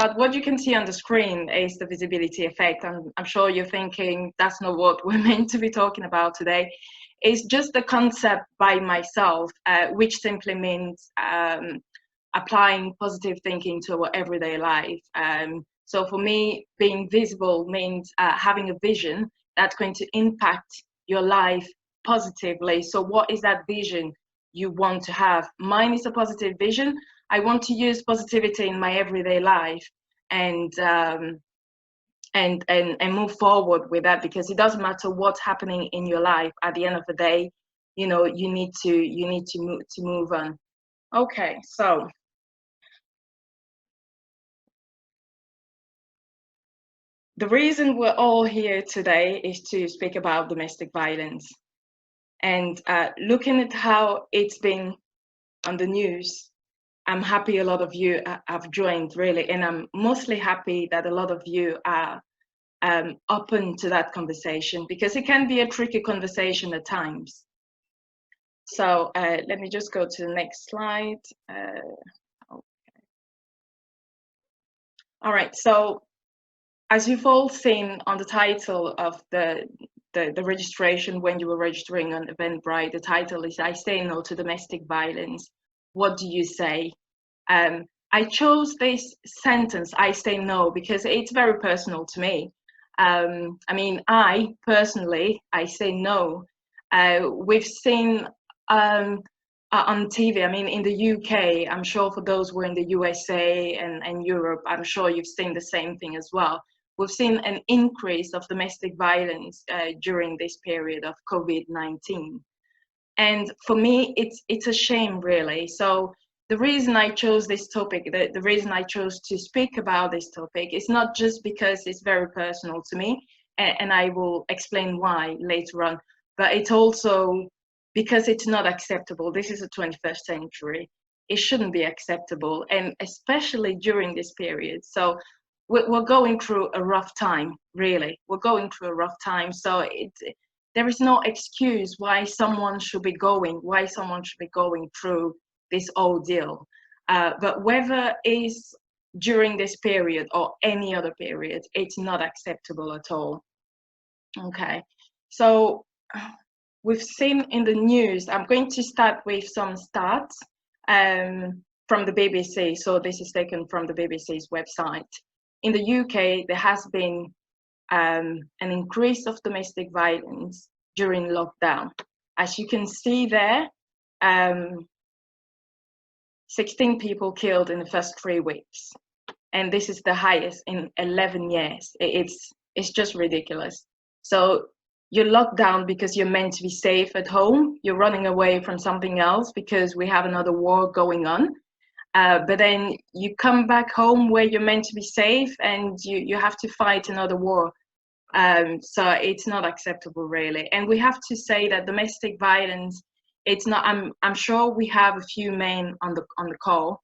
start, what you can see on the screen is the visibility effect. I'm sure you're thinking that's not what we're meant to be talking about today. It's just the concept by myself, which simply means applying positive thinking to our everyday life. So for me, being visible means having a vision that's going to impact your life positively. So what is that vision you want to have? Mine is a positive vision. I want to use positivity in my everyday life and move forward with that, because it doesn't matter what's happening in your life. At the end of the day, you know, you need to move on. Okay, so the reason we're all here today is to speak about domestic violence. And looking at how it's been on the news, I'm happy a lot of you have joined, really. And I'm mostly happy that a lot of you are open to that conversation, because it can be a tricky conversation at times. So let me just go to the next slide. Okay. All right, so as you've all seen on the title of the registration when you were registering on Eventbrite, the title is "I Say No to Domestic Violence. What do you say?" I chose this sentence, "I say no," because it's very personal to me. I mean, I personally say no. We've seen on TV, I mean, in the UK, I'm sure for those who are in the USA and Europe, I'm sure you've seen the same thing as well. We've seen an increase of domestic violence during this period of COVID-19. And for me, it's a shame, really. So the reason I chose this topic, the reason I chose to speak about this topic is not just because it's very personal to me, and I will explain why later on, but it's also because it's not acceptable. This is the 21st century. It shouldn't be acceptable, and especially during this period. So we're going through a rough time, really. We're going through a rough time. So there is no excuse why someone should be going through this ordeal. But whether it's during this period or any other period, it's not acceptable at all. Okay, so we've seen in the news, I'm going to start with some stats from the BBC. So this is taken from the BBC's website. In the UK, there has been an increase of domestic violence during lockdown. As you can see there, 16 people killed in the first 3 weeks. And this is the highest in 11 years. It's just ridiculous. So you're locked down because you're meant to be safe at home. You're running away from something else because we have another war going on. But then you come back home where you're meant to be safe, and you have to fight another war. So it's not acceptable, really. And we have to say that domestic violence, it's not. I'm sure we have a few men on the call.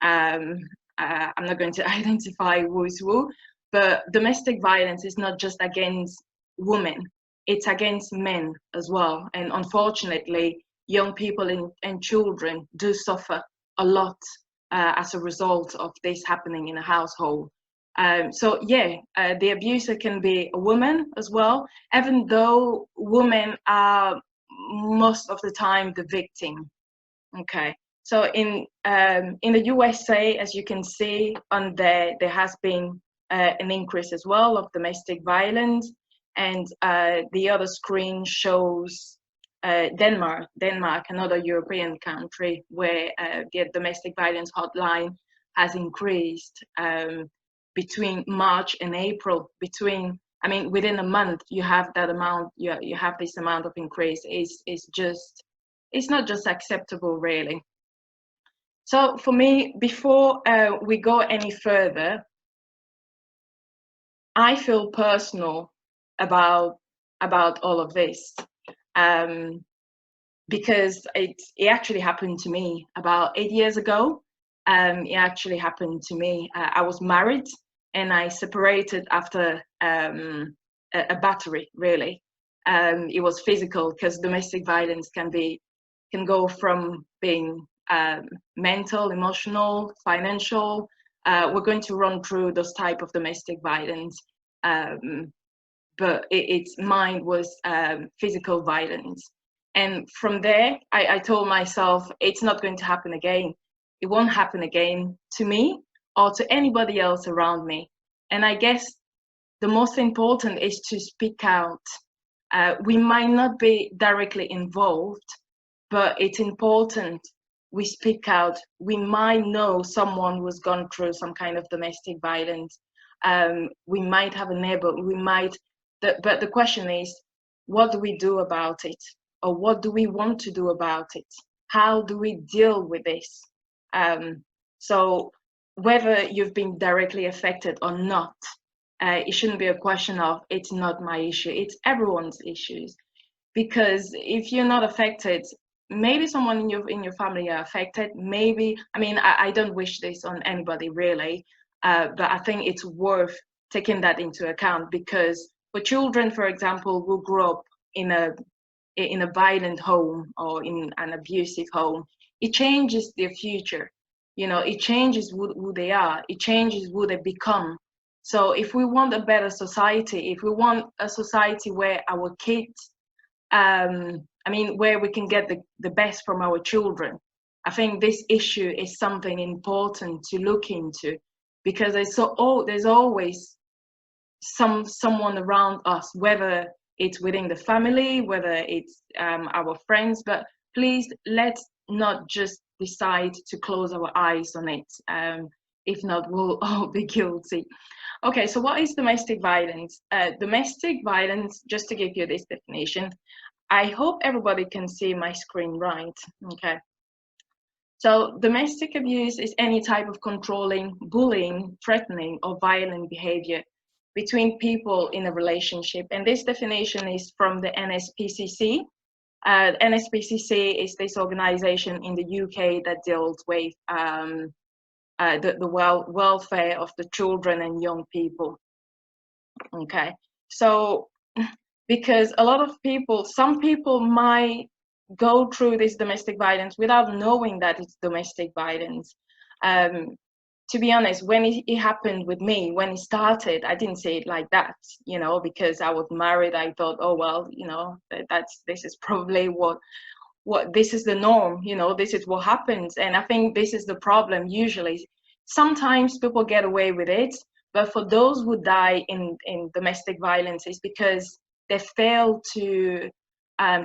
I'm not going to identify who's who, but domestic violence is not just against women; it's against men as well. And unfortunately, young people and children do suffer a lot as a result of this happening in a household. So yeah, the abuser can be a woman as well, even though women are most of the time the victim. Okay, so in the USA, as you can see on there has been an increase as well of domestic violence, and the other screen shows Denmark, another European country where the domestic violence hotline has increased between March and April. Within a month, you have that amount. You have this amount of increase. It's not just acceptable, really. So for me, before we go any further, I feel personal about all of this. Because it actually happened to me about 8 years ago. It actually happened to me. I was married and I separated after a battery, really. It was physical, because domestic violence can go from being mental, emotional, financial, we're going to run through those type of domestic violence. But its mine was physical violence. And from there, I told myself, it's not going to happen again. It won't happen again to me or to anybody else around me. And I guess the most important is to speak out. We might not be directly involved, but it's important we speak out. We might know someone who's gone through some kind of domestic violence. We might have a neighbor, we might, but the question is, what do we do about it? Or what do we want to do about it? How do we deal with this? So whether you've been directly affected or not, it shouldn't be a question of, it's not my issue, it's everyone's issues. Because if you're not affected, maybe someone in your family are affected. Maybe, I mean, I don't wish this on anybody really, but I think it's worth taking that into account, because for children, for example, who grow up in a violent home or in an abusive home, it changes their future. You know, it changes who they are. It changes who they become. So if we want a better society, if we want a society where our kids, I mean, where we can get the best from our children, I think this issue is something important to look into, because there's always someone around us, whether it's within the family, whether it's our friends, but please let's not just decide to close our eyes on it. If not, we'll all be guilty. Okay, so what is domestic violence? Domestic violence, just to give you this definition, I hope everybody can see my screen right. Okay. So domestic abuse is any type of controlling, bullying, threatening, or violent behavior between people in a relationship. And this definition is from the NSPCC. NSPCC is this organization in the UK that deals with the welfare of the children and young people. Okay, so because a lot of people, some people might go through this domestic violence without knowing that it's domestic violence. To be honest, when it happened with me, when it started, I didn't say it like that, you know, because I was married. I thought, oh well, you know, this is probably what this is the norm, you know, this is what happens. And I think this is the problem usually. Sometimes people get away with it, but for those who die in domestic violence, it's because they fail to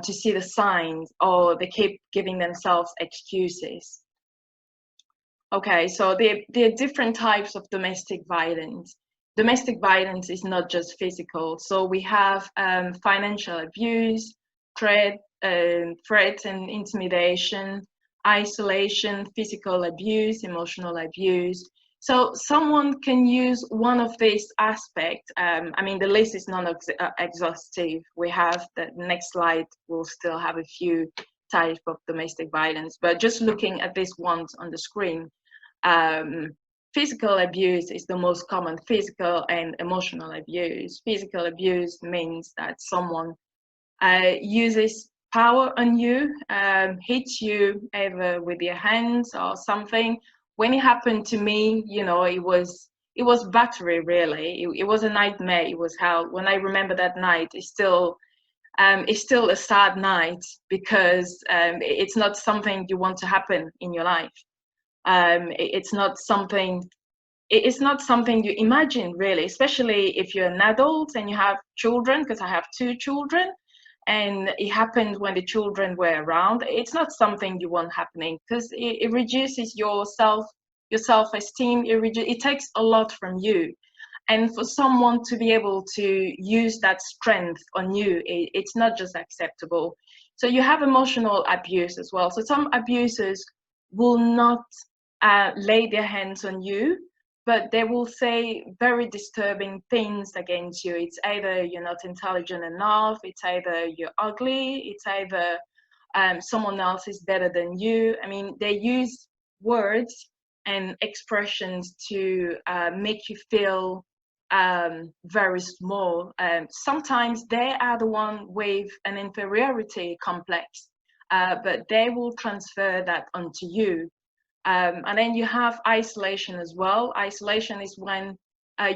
see the signs, or they keep giving themselves excuses. Okay, so there are different types of domestic violence. Domestic violence is not just physical. So we have financial abuse, threats and intimidation, isolation, physical abuse, emotional abuse. So someone can use one of these aspects. I mean, the list is not exhaustive. We have the next slide, we'll still have a few types of domestic violence, but just looking at these ones on the screen, physical abuse is the most common, physical and emotional abuse. Physical abuse means that someone uses power on you, hits you either with their hands or something. When it happened to me, you know, it was battery really. It was a nightmare. It was hell. When I remember that night, it's still a sad night, because it's not something you want to happen in your life. It's not something you imagine really, especially if you're an adult and you have children, because I have 2 children, and it happened when the children were around. It's not something you want happening, because it reduces your self-esteem. It takes a lot from you. And for someone to be able to use that strength on you, it's not just acceptable. So you have emotional abuse as well. So some abusers will not lay their hands on you, but they will say very disturbing things against you. It's either you're not intelligent enough, it's either you're ugly, it's either someone else is better than you. I mean, they use words and expressions to make you feel very small. Sometimes they are the one with an inferiority complex, but they will transfer that onto you. And then you have isolation as well. Isolation is when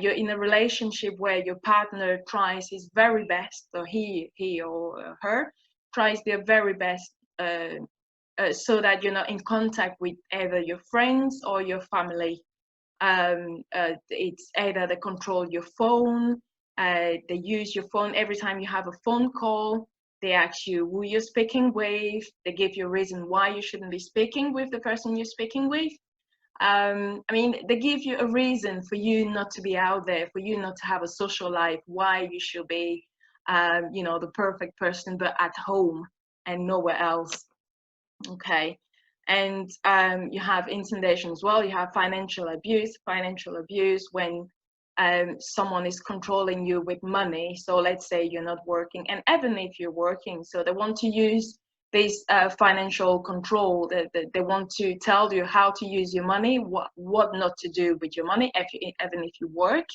you're in a relationship where your partner tries his very best, or he or her tries their very best, so that you're not in contact with either your friends or your family. It's either they control your phone, they use your phone every time you have a phone call. They ask you who you're speaking with. They give you a reason why you shouldn't be speaking with the person you're speaking with. I mean, they give you a reason for you not to be out there, for you not to have a social life, why you should be, you know, the perfect person, but at home and nowhere else. Okay. And you have intimidation as well. You have financial abuse. Financial abuse when someone is controlling you with money. So let's say you're not working, and even if you're working, so they want to use this financial control. They want to tell you how to use your money, what not to do with your money, even if you work.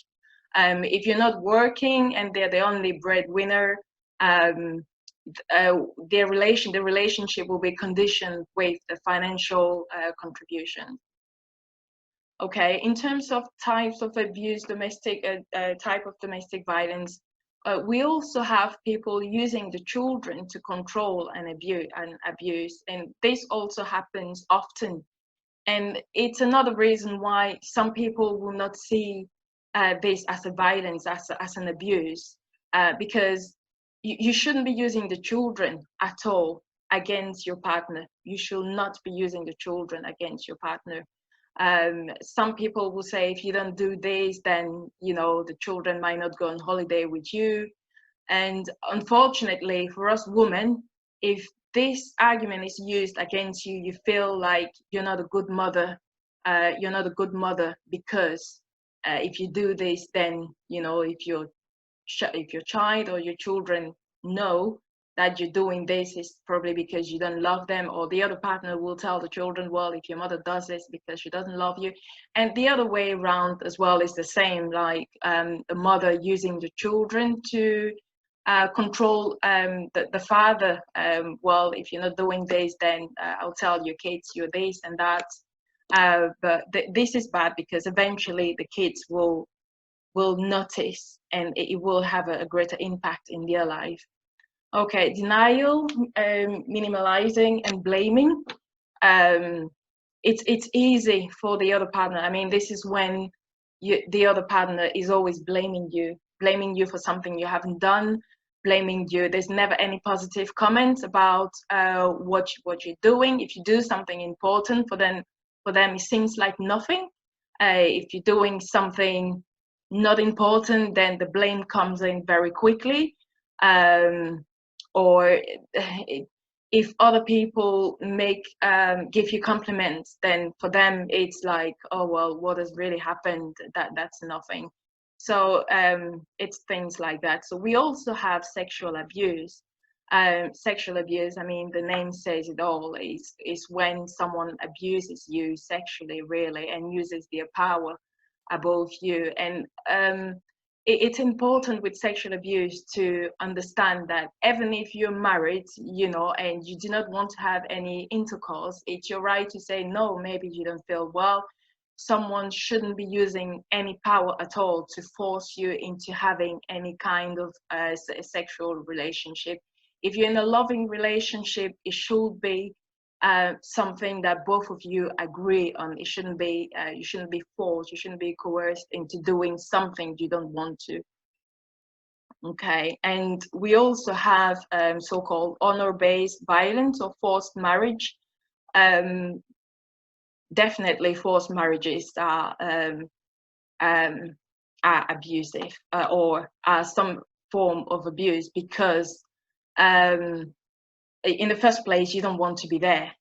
If you're not working and they're the only breadwinner, the relationship will be conditioned with the financial contribution. Okay, in terms of types of abuse, type of domestic violence, we also have people using the children to control and abuse, and this also happens often. And it's another reason why some people will not see this as a violence, as an abuse, because you shouldn't be using the children at all against your partner. You should not be using the children against your partner. Some people will say, if you don't do this, then, you know, the children might not go on holiday with you. And unfortunately for us women, if this argument is used against you, you feel like you're not a good mother. You're not a good mother because if you do this, then, you know, if your child or your children know that you're doing this, is probably because you don't love them. Or the other partner will tell the children, well, if your mother does this because she doesn't love you. And the other way around as well is the same, like the mother using the children to control the father. Well, if you're not doing this, then I'll tell your kids you're this and that. But this is bad, because eventually the kids will notice, and it will have a greater impact in their life. Okay, denial, minimalizing, and blaming. It's easy for the other partner. I mean, this is when the other partner is always blaming you for something you haven't done, blaming you. There's never any positive comments about what you're doing. If you do something important for them, it seems like nothing. If you're doing something not important, then the blame comes in very quickly. Or if other people give you compliments, then for them it's like, oh well, what has really happened? That's nothing. So it's things like that. So we also have sexual abuse. Sexual abuse, I mean, the name says it all, is when someone abuses you sexually, really, and uses their power above you. And it's important with sexual abuse to understand that even if you're married, you know, and you do not want to have any intercourse, it's your right to say no. Maybe you don't feel well. Someone shouldn't be using any power at all to force you into having any kind of sexual relationship. If you're in a loving relationship, it should be something that both of you agree on. It shouldn't be you shouldn't be forced, you shouldn't be coerced into doing something you don't want to. Okay, and we also have so-called honor-based violence or forced marriage. Definitely forced marriages are abusive, or are some form of abuse, because in the first place you don't want to be there.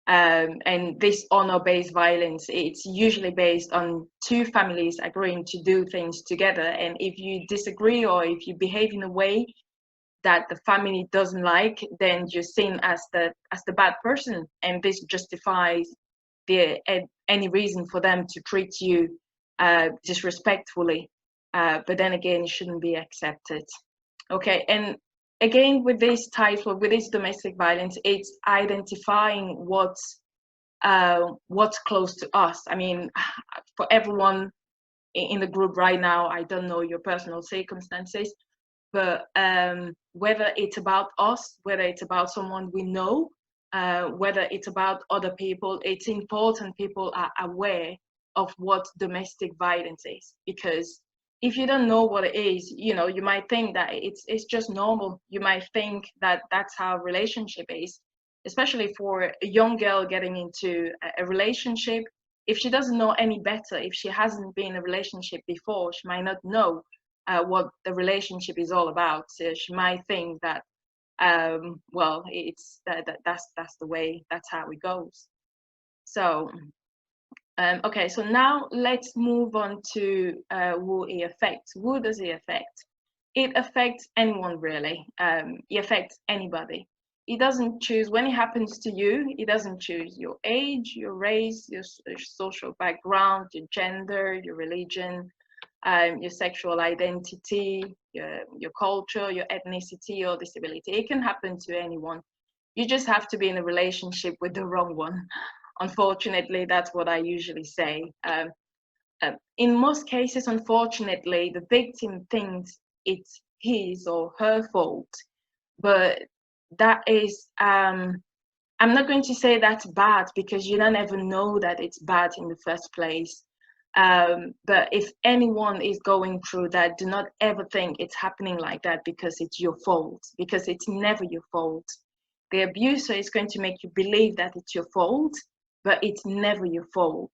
And this honor-based violence, it's usually based on two families agreeing to do things together. And if you disagree, or if you behave in a way that the family doesn't like, then you're seen as the bad person, and this justifies any reason for them to treat you disrespectfully. But then again, it shouldn't be accepted. Okay, and again, with this domestic violence, it's identifying what what's close to us. I mean, for everyone in the group right now, I don't know your personal circumstances, but whether it's about us, whether it's about someone we know, whether it's about other people, it's important people are aware of what domestic violence is. Because if you don't know what it is, you know, you might think that it's just normal. You might think that that's how a relationship is, especially for a young girl getting into a relationship. If she doesn't know any better, if she hasn't been in a relationship before, she might not know what the relationship is all about. So she might think that, well, it's that's the way, that's how it goes. So, okay, so now let's move on to who it affects. Who does it affect? It affects anyone really. It affects anybody. It doesn't choose when it happens to you. It doesn't choose your age, your race, your social background, your gender, your religion, your sexual identity, your culture, your ethnicity, or disability. It can happen to anyone. You just have to be in a relationship with the wrong one. Unfortunately, that's what I usually say. In most cases, unfortunately, the victim thinks it's his or her fault, but that is, I'm not going to say that's bad, because you don't ever know that it's bad in the first place. But if anyone is going through that, do not ever think it's happening like that because it's your fault, because it's never your fault. The abuser is going to make you believe that it's your fault, but it's never your fault.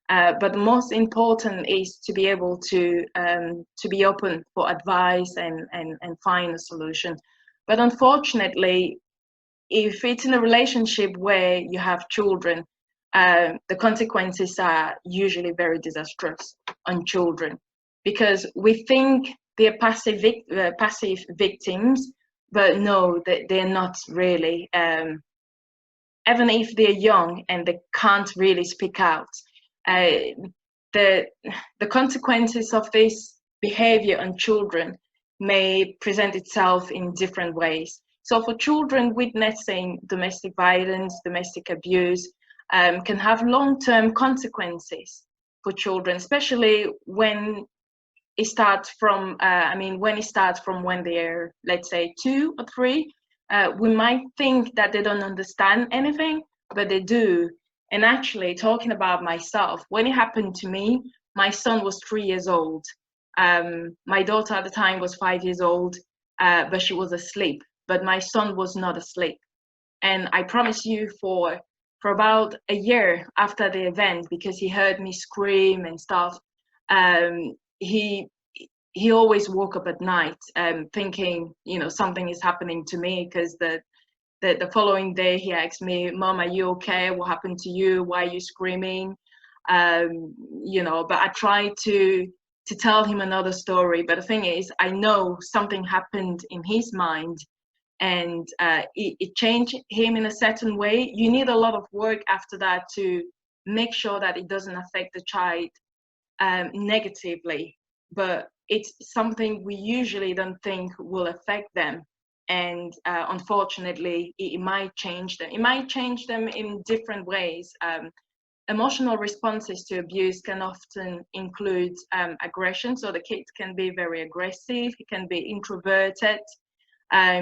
But the most important is to be able to be open for advice and find a solution. But unfortunately, if it's in a relationship where you have children, the consequences are usually very disastrous on children, because we think they're passive victims, but no, they're not really. Even if they're young and they can't really speak out, uh, the the consequences of this behavior on children may present itself in different ways. So for children witnessing domestic violence, domestic abuse, can have long-term consequences for children, especially when it starts from, when it starts from when they're, let's say, 2 or 3. We might think that they don't understand anything, but they do. And actually, talking about myself, when it happened to me, my son was 3 years old. My daughter at the time was 5 years old, but she was asleep. But my son was not asleep. And I promise you, for about a year after the event, because he heard me scream and stuff, he he always woke up at night thinking, you know, something is happening to me, because the following day he asked me, "Mom, are you okay? What happened to you? Why are you screaming?" You know, but I tried to tell him another story. But the thing is, I know something happened in his mind, and it changed him in a certain way. You need a lot of work after that to make sure that it doesn't affect the child negatively, but it's something we usually don't think will affect them. And unfortunately, it might change them. It might change them in different ways. Emotional responses to abuse can often include aggression. So the kid can be very aggressive, he can be introverted,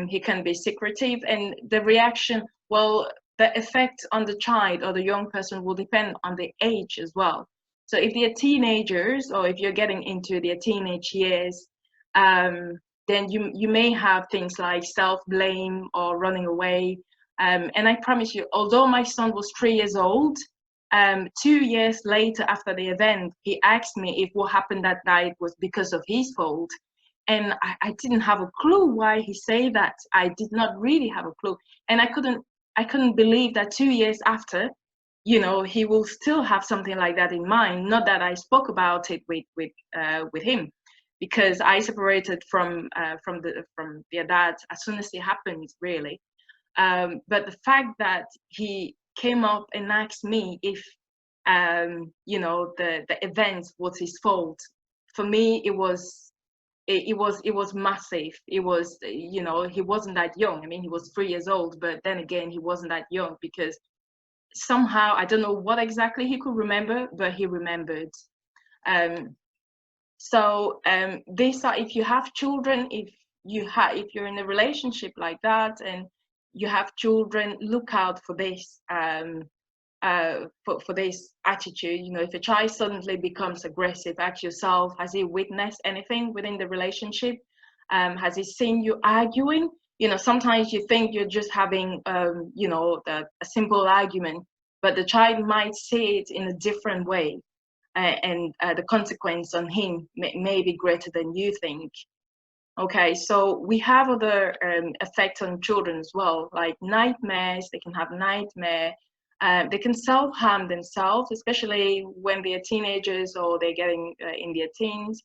he can be secretive, and the reaction, well, the effect on the child or the young person will depend on the age as well. So if they're teenagers, or if you're getting into their teenage years, then you may have things like self-blame or running away. And I promise you, although my son was 3 years old, 2 years later after the event, he asked me if what happened that night was because of his fault. And I didn't have a clue why he said that. I did not really have a clue. And I couldn't believe that 2 years after, you know, he will still have something like that in mind. Not that I spoke about it with him, because I separated from their dad as soon as it happened, really. But the fact that he came up and asked me if, you know, the event was his fault, for me it was massive. It was, you know, he wasn't that young. I mean, he was 3 years old, but then again, he wasn't that young, because somehow, I don't know what exactly he could remember, but he remembered. Um, these are, if you have children, if you're in a relationship like that and you have children, look out for this. For this attitude, if a child suddenly becomes aggressive, ask yourself, has he witnessed anything within the relationship? Has he seen you arguing? Sometimes you think you're just having a simple argument, but the child might see it in a different way, and the consequence on him may be greater than you think. Okay, so we have other effects on children as well, like nightmares. They can have nightmare. They can self-harm themselves, especially when they're teenagers or they're getting in their teens.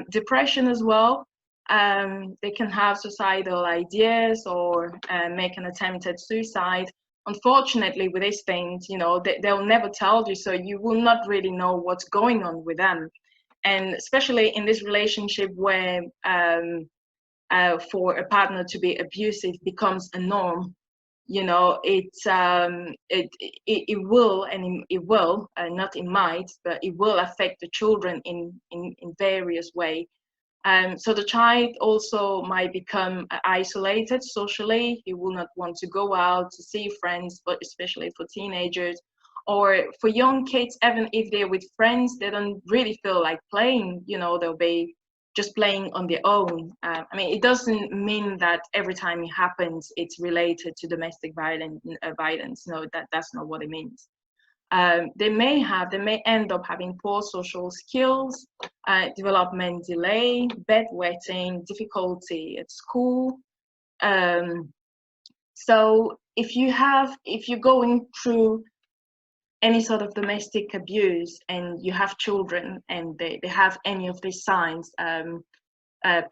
Depression as well. They can have suicidal ideas or make an attempt at suicide. Unfortunately, with these things, they'll never tell you, so you will not really know what's going on with them. And especially in this relationship where for a partner to be abusive becomes a norm, it will, and it will, not it might, but it will affect the children in various ways. So the child also might become isolated socially. He will not want to go out to see friends, but especially for teenagers or for young kids, even if they're with friends, they don't really feel like playing. They'll be just playing on their own. It doesn't mean that every time it happens, it's related to domestic violence. No, that's not what it means. They may end up having poor social skills, development delay, bedwetting, difficulty at school. So if you're going through any sort of domestic abuse and you have children and they have any of these signs,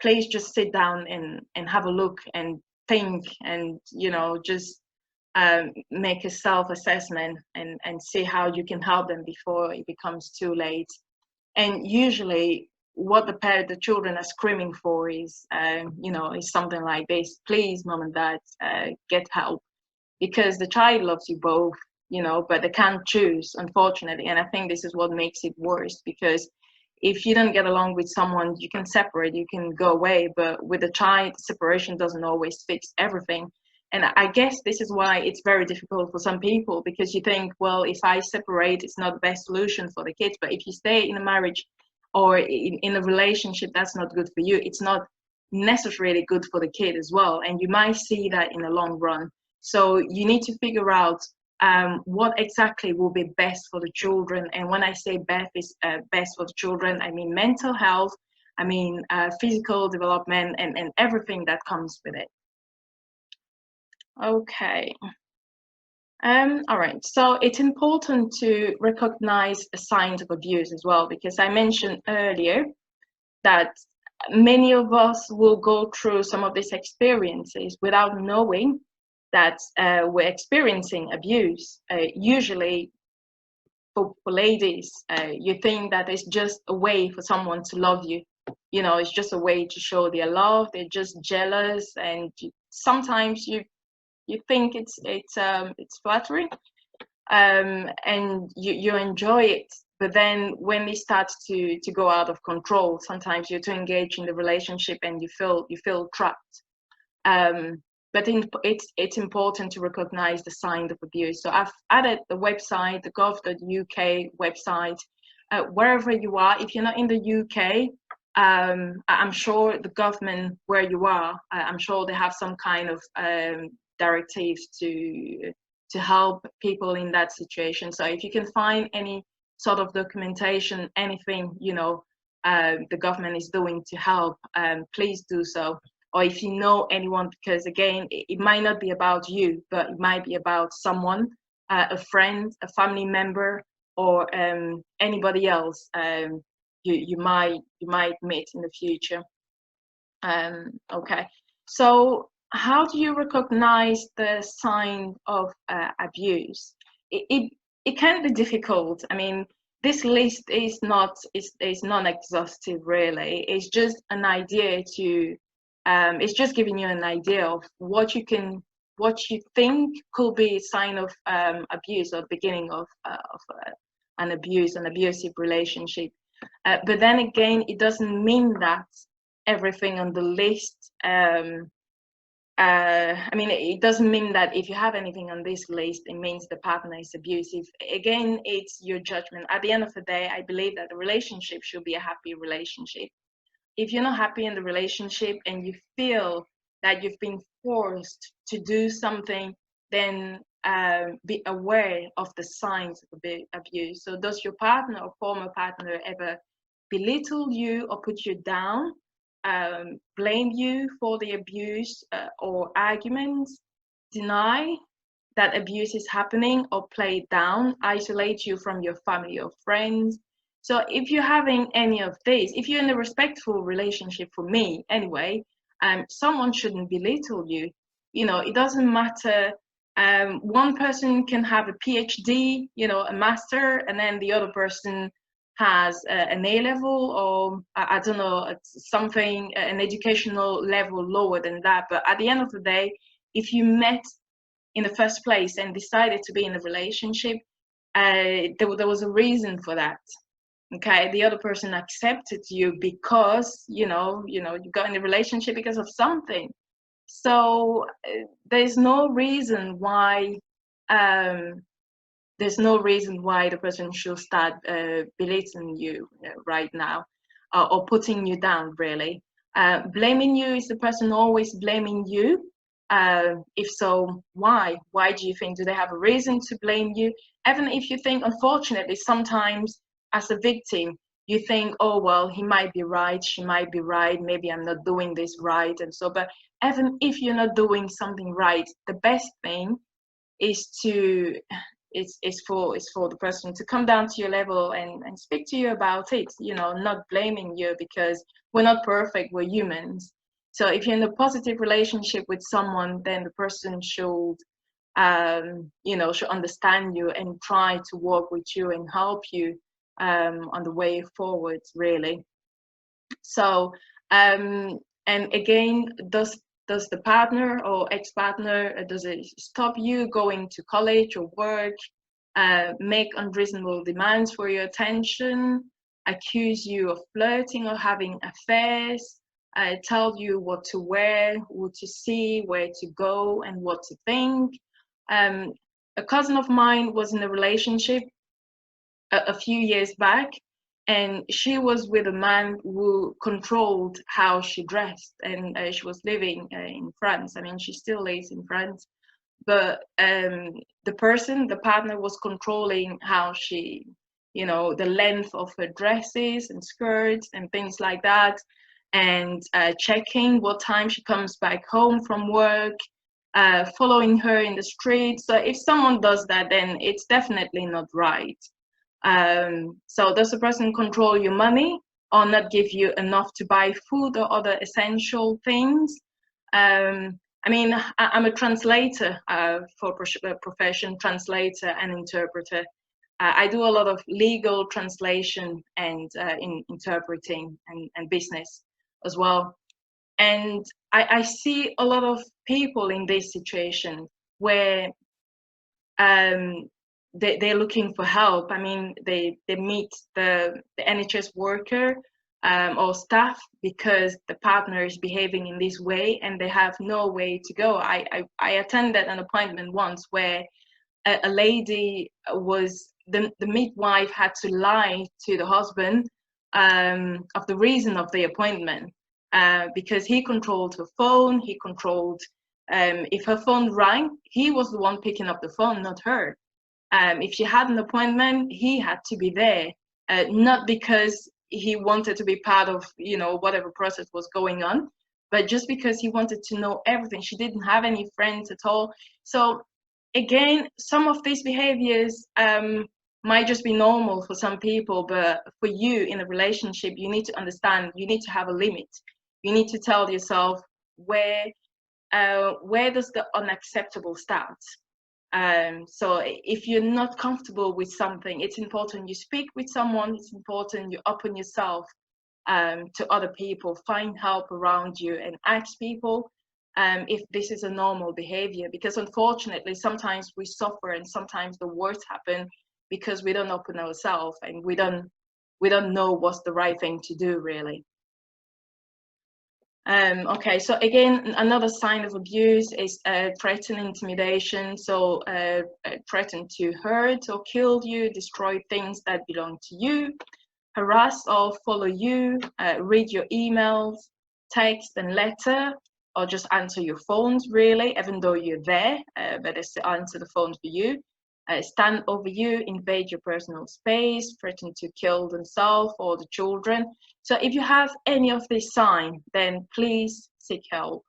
please just sit down and have a look and think, and just make a self-assessment and see how you can help them before it becomes too late. And usually what the children are screaming for is is something like this: please, mom and dad, get help, because the child loves you both, but they can't choose, unfortunately. And I think this is what makes it worse, because if you don't get along with someone, you can separate, you can go away, but with a child, separation doesn't always fix everything. And I guess this is why it's very difficult for some people, because you think, well, if I separate, it's not the best solution for the kids. But if you stay in a marriage or in a relationship that's not good for you, it's not necessarily good for the kid as well. And you might see that in the long run. So you need to figure out what exactly will be best for the children. And when I say best for the children, I mean mental health, I mean physical development, and everything that comes with it. Okay. All right. So it's important to recognize signs of abuse as well, because I mentioned earlier that many of us will go through some of these experiences without knowing that we're experiencing abuse. Usually for ladies, you think that it's just a way for someone to love you. It's just a way to show their love. They're just jealous, and sometimes you think it's flattering, and you enjoy it. But then when it starts to go out of control, sometimes you're too engaged in the relationship and you feel trapped. But it's important to recognize the signs of abuse. So I've added the website, the gov.uk website, wherever you are. If you're not in the UK, I'm sure the government where you are, I'm sure they have some kind of directives to help people in that situation. So if you can find any sort of documentation, anything the government is doing to help, please do so. Or if you know anyone, because again, it might not be about you, but it might be about someone, a friend, a family member, or anybody else you might meet in the future. Okay, so how do you recognize the sign of abuse? It can be difficult. I mean, this list is non-exhaustive, really. It's just an idea to it's just giving you an idea of what you can what you think could be a sign of abuse or beginning of an abusive relationship. But then again, it doesn't mean that everything on the list. I mean, it doesn't mean that if you have anything on this list, it means the partner is abusive. Again, it's your judgment. At the end of the day, I believe that the relationship should be a happy relationship. If you're not happy in the relationship and you feel that you've been forced to do something, then be aware of the signs of abuse. So does your partner or former partner ever belittle you or put you down, blame you for the abuse or arguments, deny that abuse is happening or play it down, isolate you from your family or friends? So if you're having any of these, if you're in a respectful relationship, for me anyway, someone shouldn't belittle you. You know, it doesn't matter. One person can have a PhD, you know, a master, and then the other person has an A level, or I don't know, something, an educational level lower than that. But at the end of the day, if you met in the first place and decided to be in a relationship, there was a reason for that. Okay, the other person accepted you because you got in a relationship because of something. So there's no reason why the person should start belittling you right now, or putting you down, really. Blaming you, is the person always blaming you? If so, why? Why do you think? Do they have a reason to blame you? Even if you think, unfortunately, sometimes as a victim, you think, oh, well, he might be right, she might be right, maybe I'm not doing this right, and so, but even if you're not doing something right, the best thing is to is for the person to come down to your level and speak to you about it, not blaming you, because we're not perfect, we're humans. So if you're in a positive relationship with someone, then the person should should understand you and try to work with you and help you on the way forward, really. So and again, does the partner or ex-partner, does it stop you going to college or work, make unreasonable demands for your attention, accuse you of flirting or having affairs, tell you what to wear, what to see, where to go, and what to think? A cousin of mine was in a relationship a few years back, and she was with a man who controlled how she dressed, and she was living in France. I mean, she still lives in France, but the partner was controlling how she, the length of her dresses and skirts and things like that, and checking what time she comes back home from work, following her in the street. So if someone does that, then it's definitely not right. So does the person control your money or not give you enough to buy food or other essential things? I mean, I'm a translator for profession, translator and interpreter. I do a lot of legal translation and in interpreting and business as well. And I see a lot of people in this situation where they're looking for help. I mean, they meet the NHS worker or staff because the partner is behaving in this way and they have no way to go. I attended an appointment once where a lady was, the midwife had to lie to the husband of the reason of the appointment, because he controlled her phone, he controlled, if her phone rang, he was the one picking up the phone, not her. If she had an appointment, he had to be there, not because he wanted to be part of, whatever process was going on, but just because he wanted to know everything. She didn't have any friends at all. So again, some of these behaviors might just be normal for some people, but for you in a relationship, you need to understand, you need to have a limit. You need to tell yourself where does the unacceptable start. So if you're not comfortable with something, it's important you speak with someone, it's important you open yourself to other people, find help around you and ask people. if this is a normal behavior, because unfortunately sometimes we suffer and sometimes the worst happen because we don't open ourselves and we don't know what's the right thing to do, really. Okay, so again, another sign of abuse is threat and intimidation. So threaten to hurt or kill you, destroy things that belong to you, harass or follow you, read your emails, text and letter, or just answer your phones, really, even though you're there, but it's to answer the phone for you. Stand over you, invade your personal space, threaten to kill themselves or the children. So if you have any of this sign, then please seek help,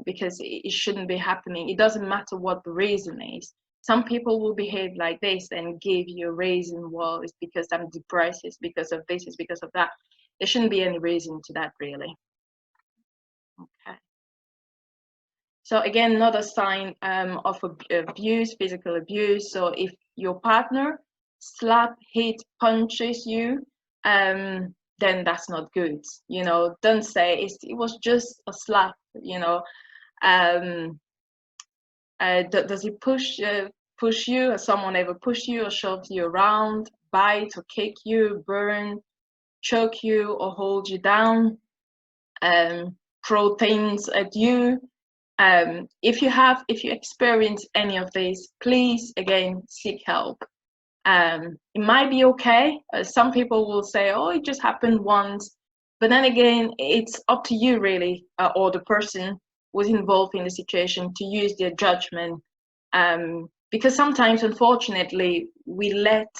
because it shouldn't be happening. It doesn't matter what the reason is. Some people will behave like this and give you a reason. Well, it's because I'm depressed, it's because of this, it's because of that. There shouldn't be any reason to that, really. Okay. So again, another sign of abuse, physical abuse. So if your partner slap, hit, punches you, then that's not good. You know, don't say it was just a slap. You know, does he push you? Has someone ever pushed you or shoved you around, bite or kick you, burn, choke you, or hold you down, throw things at you? If you experience any of these, please again seek help. It might be okay. Some people will say, "Oh, it just happened once," but then again, it's up to you, really, or the person who's involved in the situation, to use their judgment. Because sometimes, unfortunately, we let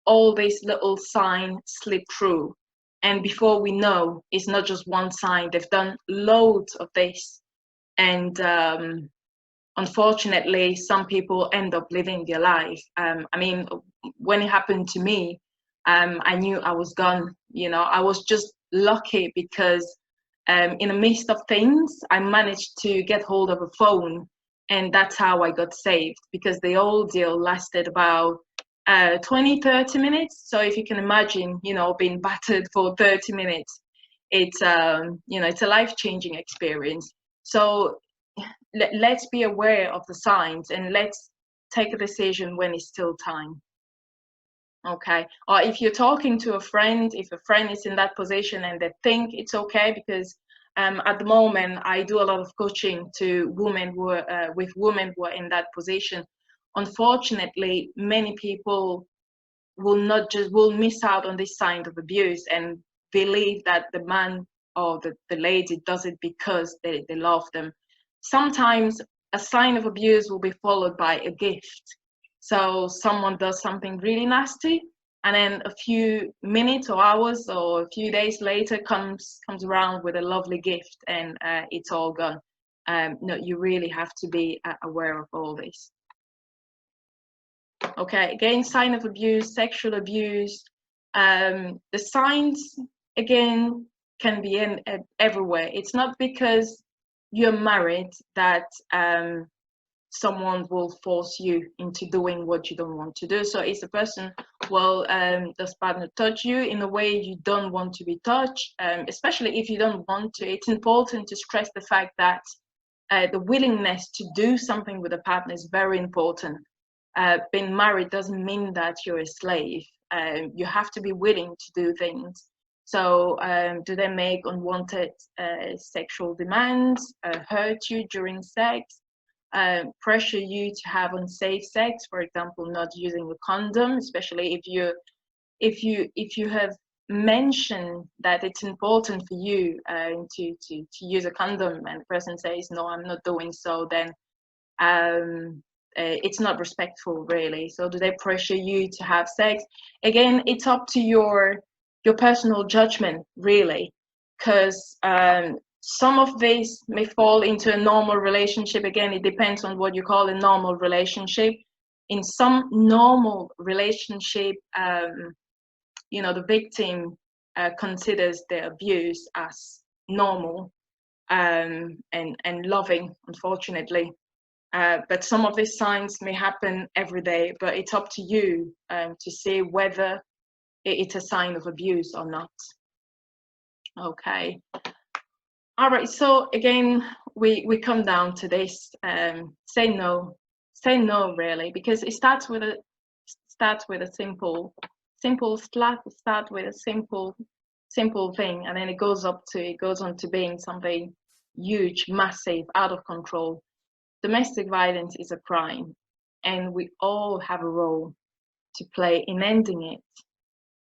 all these little signs slip through, and before we know, it's not just one sign. They've done loads of this. And unfortunately, some people end up living their life. I mean, when it happened to me, I knew I was gone. You know, I was just lucky because in the midst of things, I managed to get hold of a phone, and that's how I got saved, because the old deal lasted about 20-30 minutes. So if you can imagine, you know, being battered for 30 minutes, it's you know, it's a life-changing experience. So let's be aware of the signs and let's take a decision when it's still time. Okay. Or if you're talking to a friend, if a friend is in that position and they think it's okay, because at the moment I do a lot of coaching to women who are with women who are in that position. Unfortunately, many people will miss out on this sign of abuse and believe that the man or the lady does it because they love them. Sometimes a sign of abuse will be followed by a gift. So someone does something really nasty, and then a few minutes or hours or a few days later comes around with a lovely gift, and it's all gone. No, you really have to be aware of all this. Okay, again, sign of abuse, sexual abuse. The signs, again, can be everywhere. It's not because you're married that someone will force you into doing what you don't want to do. So it's a person, well, does partner touch you in a way you don't want to be touched, especially if you don't want to. It's important to stress the fact that the willingness to do something with a partner is very important. Being married doesn't mean that you're a slave. You have to be willing to do things. So do they make unwanted sexual demands, hurt you during sex, pressure you to have unsafe sex, for example, not using a condom, especially if you have mentioned that it's important for you to use a condom and the person says, no, I'm not doing so, then it's not respectful, really. So do they pressure you to have sex? Again, it's up to your personal judgment, really, because some of these may fall into a normal relationship. Again, it depends on what you call a normal relationship. In some normal relationship, you know, the victim considers the abuse as normal and loving, unfortunately. But some of these signs may happen every day, but it's up to you to see whether it's a sign of abuse or not. Okay. All right, so again, we come down to this, say no really, because it starts with a start with a simple thing, and then it goes on to being something huge, massive, out of control. Domestic violence is a crime, and we all have a role to play in ending it.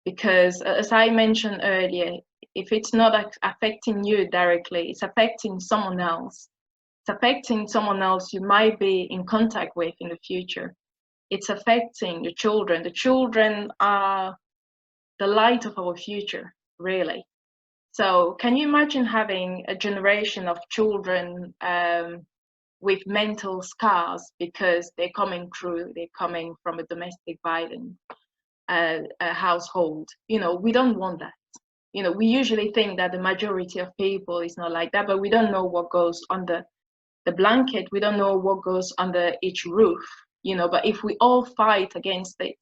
Because, as I mentioned earlier, if it's not affecting you directly, it's affecting someone else. It's affecting someone else you might be in contact with in the future. It's affecting the children. The children are the light of our future, really. So, can you imagine having a generation of children with mental scars because they're coming from a domestic violence a household? We don't want that. We usually think that the majority of people is not like that, but we don't know what goes under the blanket. We don't know what goes under each roof. But if we all fight against it,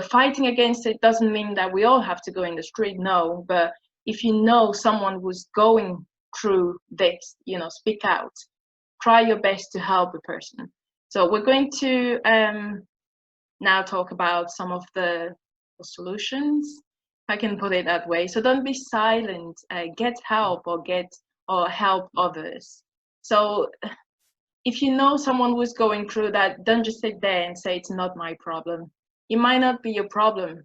fighting against it doesn't mean that we all have to go in the street, no. But if you know someone who's going through this, speak out. Try your best to help a person. So we're going to now talk about some of the solutions, if I can put it that way. So don't be silent. Get help or help others. So if you know someone who's going through that, don't just sit there and say it's not my problem. It might not be your problem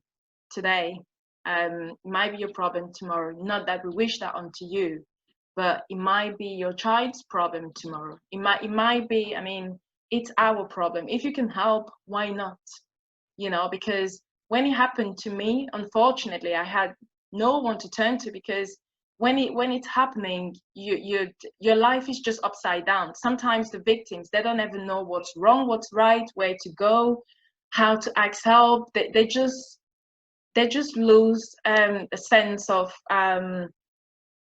today. It might be your problem tomorrow. Not that we wish that onto you, but it might be your child's problem tomorrow. It might be, it's our problem. If you can help, why not? Because when it happened to me, unfortunately, I had no one to turn to, because when it's happening, your life is just upside down. Sometimes the victims, they don't even know what's wrong, what's right, where to go, how to ask help. They just lose a sense of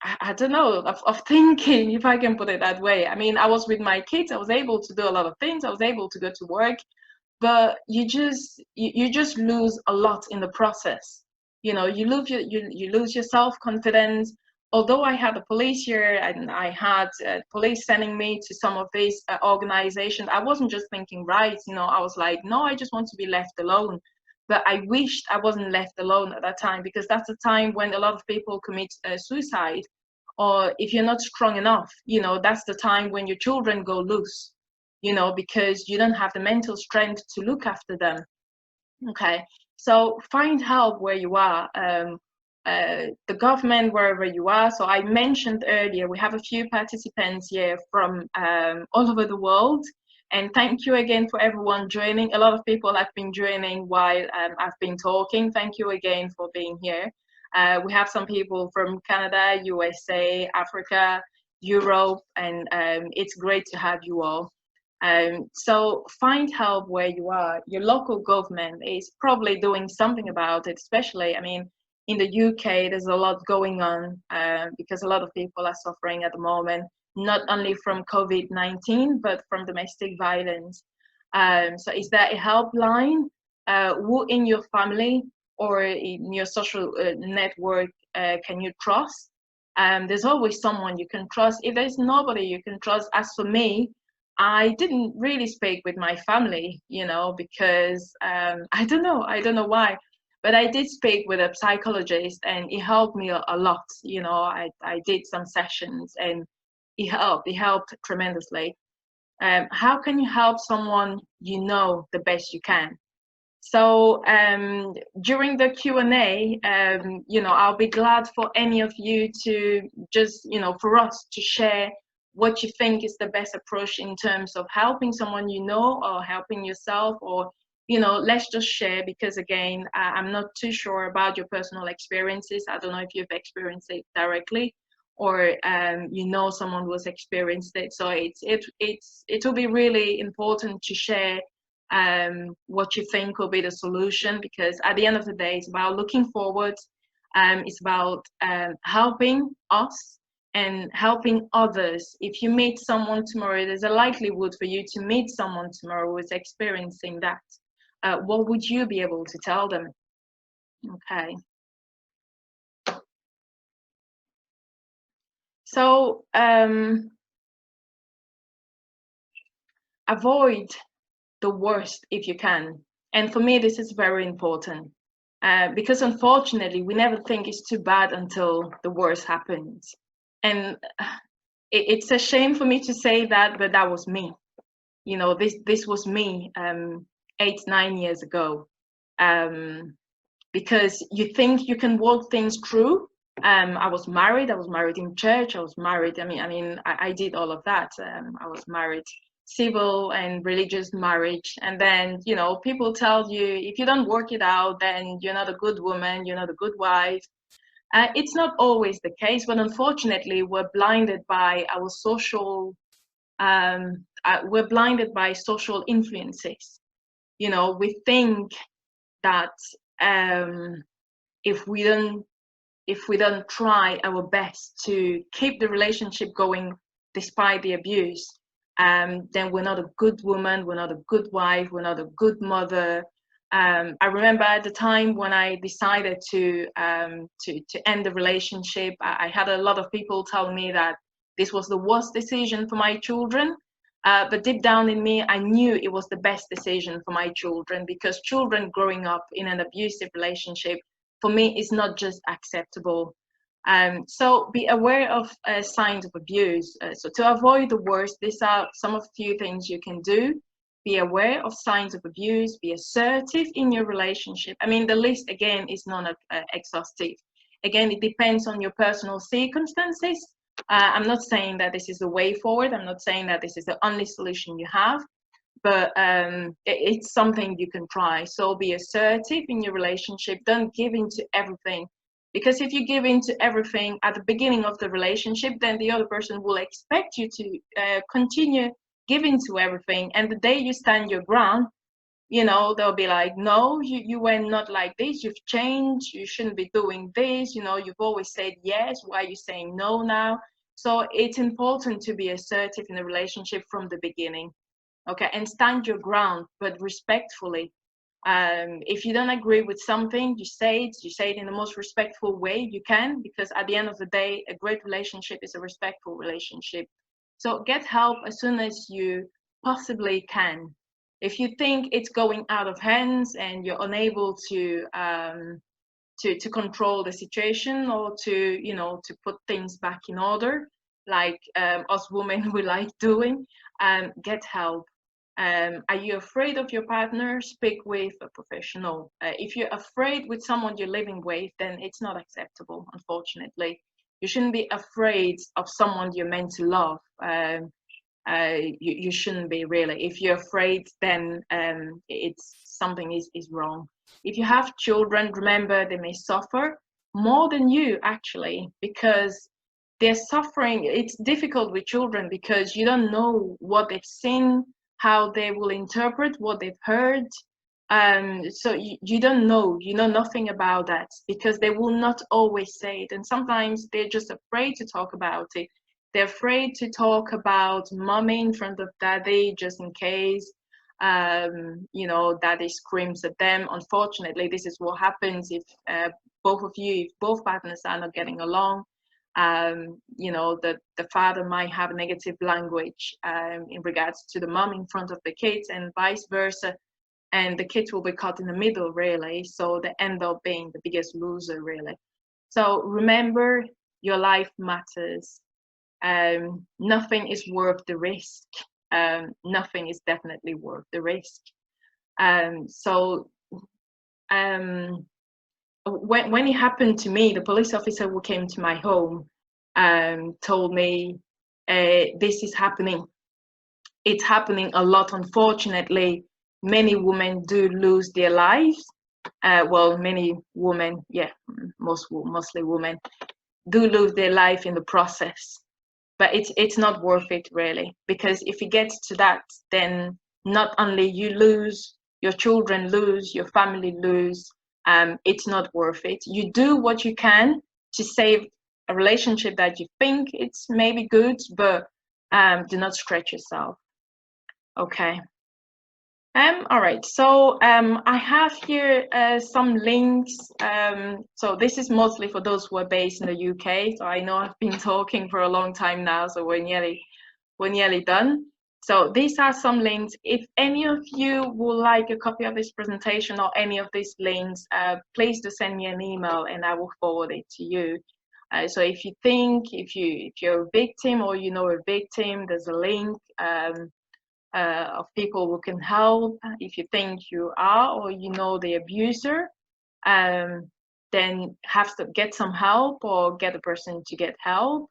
I don't know, of thinking, if I can put it that way. I was with my kids. I was able to do a lot of things. I was able to go to work, but you just lose a lot in the process. You lose your self-confidence. Although I had the police here and I had police sending me to some of these organizations, I wasn't just thinking, right, I was like, no, I just want to be left alone. But I wished I wasn't left alone at that time, because that's the time when a lot of people commit suicide. Or if you're not strong enough, that's the time when your children go loose, because you don't have the mental strength to look after them. Okay, so find help where you are. The government, wherever you are. So I mentioned earlier, we have a few participants here from all over the world. And thank you again for everyone joining. A lot of people have been joining while I've been talking. Thank you again for being here. We have some people from Canada, USA, Africa, Europe, and it's great to have you all. So find help where you are. Your local government is probably doing something about it, especially, in the UK, there's a lot going on because a lot of people are suffering at the moment, not only from COVID-19, but from domestic violence. So is there a helpline? Who in your family or in your social network can you trust? There's always someone you can trust. If there's nobody you can trust, as for me, I didn't really speak with my family, because I don't know why, but I did speak with a psychologist, and it helped me a lot. I did some sessions, and it helped tremendously. How can you help someone the best you can? So during the Q&A, I'll be glad for any of you to just, for us to share what you think is the best approach in terms of helping someone or helping yourself, or, let's just share, because again, I'm not too sure about your personal experiences. I don't know if you've experienced it directly, or someone who's experienced it. So it will be really important to share what you think will be the solution, because at the end of the day, it's about looking forward. It's about helping us and helping others. If you meet someone tomorrow, there's a likelihood for you to meet someone tomorrow who is experiencing that. What would you be able to tell them? Okay. So avoid the worst if you can. And for me, this is very important because unfortunately, we never think it's too bad until the worst happens. And it's a shame for me to say that, but that was me. You know, this was me 8, 9 years ago. Because you think you can walk things through. I was married. I was married in church. I was married. I did all of that. I was married, civil and religious marriage. And then, you know, people tell you if you don't work it out, then you're not a good woman. You're not a good wife. It's not always the case, but unfortunately, we're blinded by our social. We're blinded by social influences. You know, we think that um, if we don't try our best to keep the relationship going despite the abuse, then we're not a good woman, we're not a good wife, we're not a good mother. I remember at the time when I decided to end the relationship, I had a lot of people telling me that this was the worst decision for my children. But deep down in me, I knew it was the best decision for my children, because children growing up in an abusive relationship, for me, is not just acceptable. So be aware of signs of abuse. So to avoid the worst, these are some of the few things you can do. Be aware of signs of abuse. Be assertive in your relationship. I mean, the list again is not exhaustive. Again, it depends on your personal circumstances. I'm not saying that this is the way forward. I'm not saying that this is the only solution you have, but it's something you can try. So be assertive in your relationship. Don't give in to everything, because if you give in to everything at the beginning of the relationship, then the other person will expect you to continue giving to everything. And the day you stand your ground, you know, they'll be like, no, you were not like this, you've changed, you shouldn't be doing this, you know, you've always said yes, why are you saying no now? So it's important to be assertive in a relationship from the beginning. Okay, and stand your ground, but respectfully. If you don't agree with something, you say it in the most respectful way you can, because at the end of the day, a great relationship is a respectful relationship. So get help as soon as you possibly can. If you think it's going out of hands and you're unable to control the situation, or to put things back in order, like us women we like doing, get help. Are you afraid of your partner? Speak with a professional. If you're afraid with someone you're living with, then it's not acceptable, unfortunately. You shouldn't be afraid of someone you're meant to love. You shouldn't be, really. If you're afraid, then it's something is wrong. If you have children, remember they may suffer more than you, actually, because they're suffering. It's difficult with children because you don't know what they've seen, how they will interpret what they've heard. So you don't know, you know nothing about that, because they will not always say it. And sometimes they're just afraid to talk about it. They're afraid to talk about mommy in front of daddy, just in case, daddy screams at them. Unfortunately, this is what happens if if both partners are not getting along. The father might have negative language in regards to the mom in front of the kids, and vice versa, and the kids will be caught in the middle, really. So they end up being the biggest loser, really. So remember, your life matters. Nothing is worth the risk. Nothing is definitely worth the risk. When it happened to me, the police officer who came to my home told me, this is happening. It's happening a lot, unfortunately. Many women do lose their lives. Many women, yeah, mostly women, do lose their life in the process. But it's not worth it, really, because if it gets to that, then not only you lose, your children lose, your family lose. It's not worth it. You do what you can to save a relationship that you think it's maybe good, but do not stretch yourself. Okay. All right, so I have here some links. So this is mostly for those who are based in the UK. So I know I've been talking for a long time now, so we're nearly done. So these are some links. If any of you would like a copy of this presentation or any of these links, please do send me an email and I will forward it to you. So if you think, if you're a victim or you know a victim, there's a link. Of people who can help. If you think you are or you know the abuser, then have to get some help or get a person to get help.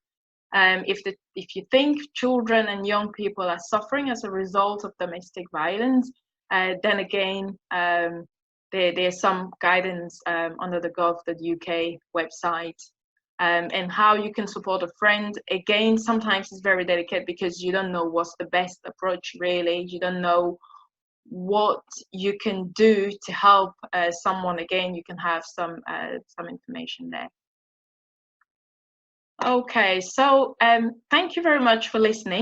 If you think children and young people are suffering as a result of domestic violence, then again, there's some guidance under the gov.uk website. And how you can support a friend, again, sometimes it's very delicate because you don't know what's the best approach, really. You don't know what you can do to help someone. Again, you can have some information there. Okay, so thank you very much for listening.